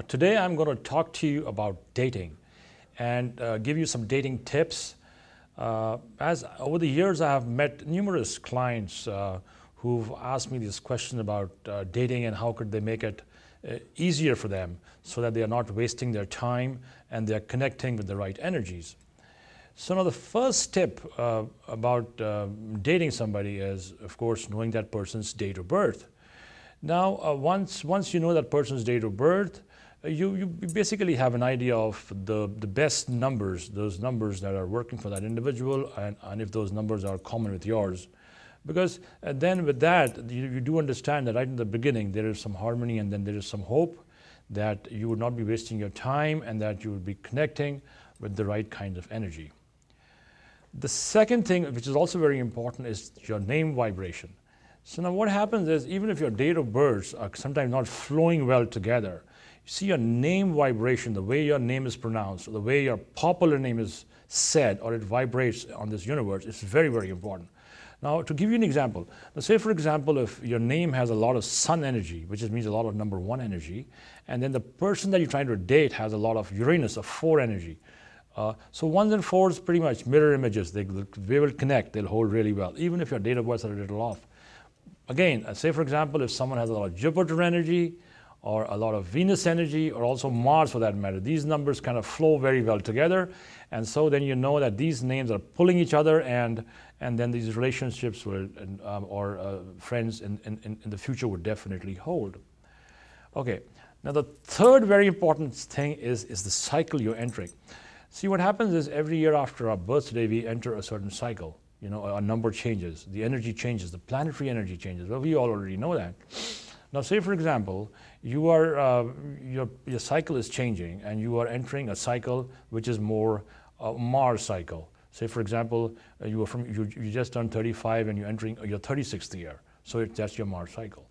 Today I'm going to talk to you about dating and give you some dating tips. As over the years I have met numerous clients who've asked me this question about dating and how could they make it easier for them so that they are not wasting their time and they are connecting with the right energies. So now the first tip about dating somebody is, of course, knowing that person's date of birth. Now, once you know that person's date of birth, you basically have an idea of the best numbers, those numbers that are working for that individual, and if those numbers are common with yours. Because then with that, you do understand that right in the beginning, there is some harmony and then there is some hope that you would not be wasting your time and that you would be connecting with the right kind of energy. The second thing, which is also very important, is your name vibration. So now what happens is, even if your date of birth are sometimes not flowing well together, you see your name vibration, the way your name is pronounced, or the way your popular name is said, or it vibrates on this universe, is very, very important. Now, to give you an example, let's say, for example, if your name has a lot of sun energy, which means a lot of number 1 energy, and then the person that you're trying to date has a lot of Uranus, of 4 energy. So 1s and 4s pretty much mirror images. They will connect, they'll hold really well, even if your date of birth are a little off. Again, say for example, if someone has a lot of Jupiter energy, or a lot of Venus energy, or also Mars for that matter, these numbers kind of flow very well together. And so then you know that these names are pulling each other, and then these relationships will, or friends in the future would definitely hold. Okay, now the third very important thing is the cycle you're entering. See, what happens is every year after our birthday, we enter a certain cycle. You know, our number changes, the energy changes, the planetary energy changes. Well, we all already know that. Now, say for example, you are your cycle is changing, and you are entering a cycle which is more Mars cycle. Say for example, you just turned 35 and you're entering your 36th year, so that's your Mars cycle.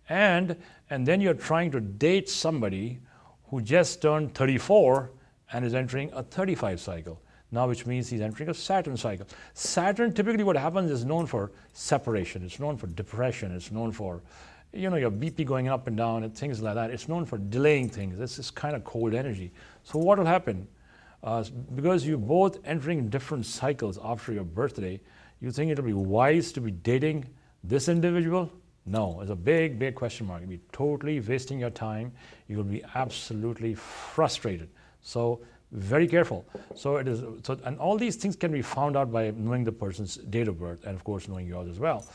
And then you're trying to date somebody who just turned 34 and is entering a 35 cycle. Now, which means he's entering a Saturn cycle. Saturn, typically what happens, is known for separation. It's known for depression. It's known for, you know, your BP going up and down and things like that. It's known for delaying things. This is kind of cold energy. So what will happen? Because you're both entering different cycles after your birthday, you think it'll be wise to be dating this individual? No, it's a big, big question mark. You'll be totally wasting your time. You will be absolutely frustrated. So very careful. So it is. So, and all these things can be found out by knowing the person's date of birth, and of course knowing yours as well.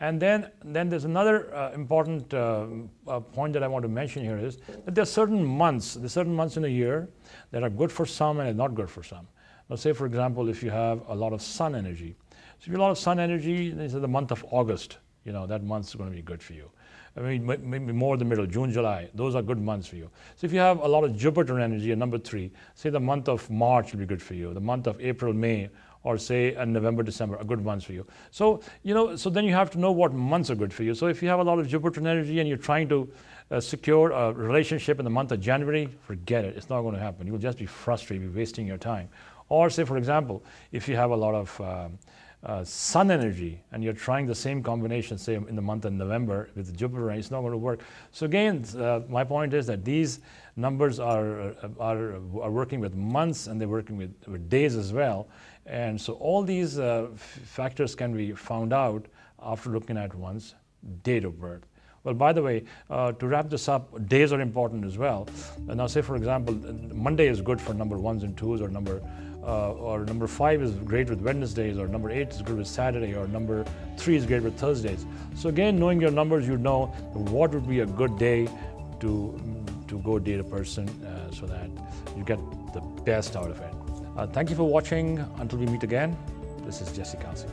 And then there's another important point that I want to mention here is that there are certain months in a year that are good for some and are not good for some. Now, say for example, if you have a lot of sun energy. So if you have a lot of sun energy, this is the month of August. You know, that month is going to be good for you. I mean, maybe more the middle, June, July, those are good months for you. So if you have a lot of Jupiter energy, number 3, say the month of March will be good for you, the month of April, May, or say November, December are good months for you. So, you know, so then you have to know what months are good for you. So if you have a lot of Jupiter energy and you're trying to secure a relationship in the month of January, forget it, it's not going to happen. You'll just be frustrated, be wasting your time. Or say, for example, if you have a lot of sun energy and you're trying the same combination, say in the month of November with Jupiter, it's not going to work. So again, my point is that these numbers are working with months, and they're working with days as well. And so all these factors can be found out after looking at one's date of birth. Well, by the way, to wrap this up, days are important as well. Now, say for example, Monday is good for number 1s and 2s, or number 5 is great with Wednesdays, or number 8 is good with Saturday, or number 3 is great with Thursdays. So again, knowing your numbers, you know what would be a good day to go date a person so that you get the best out of it. Thank you for watching. Until we meet again, this is Jesse Kalsi.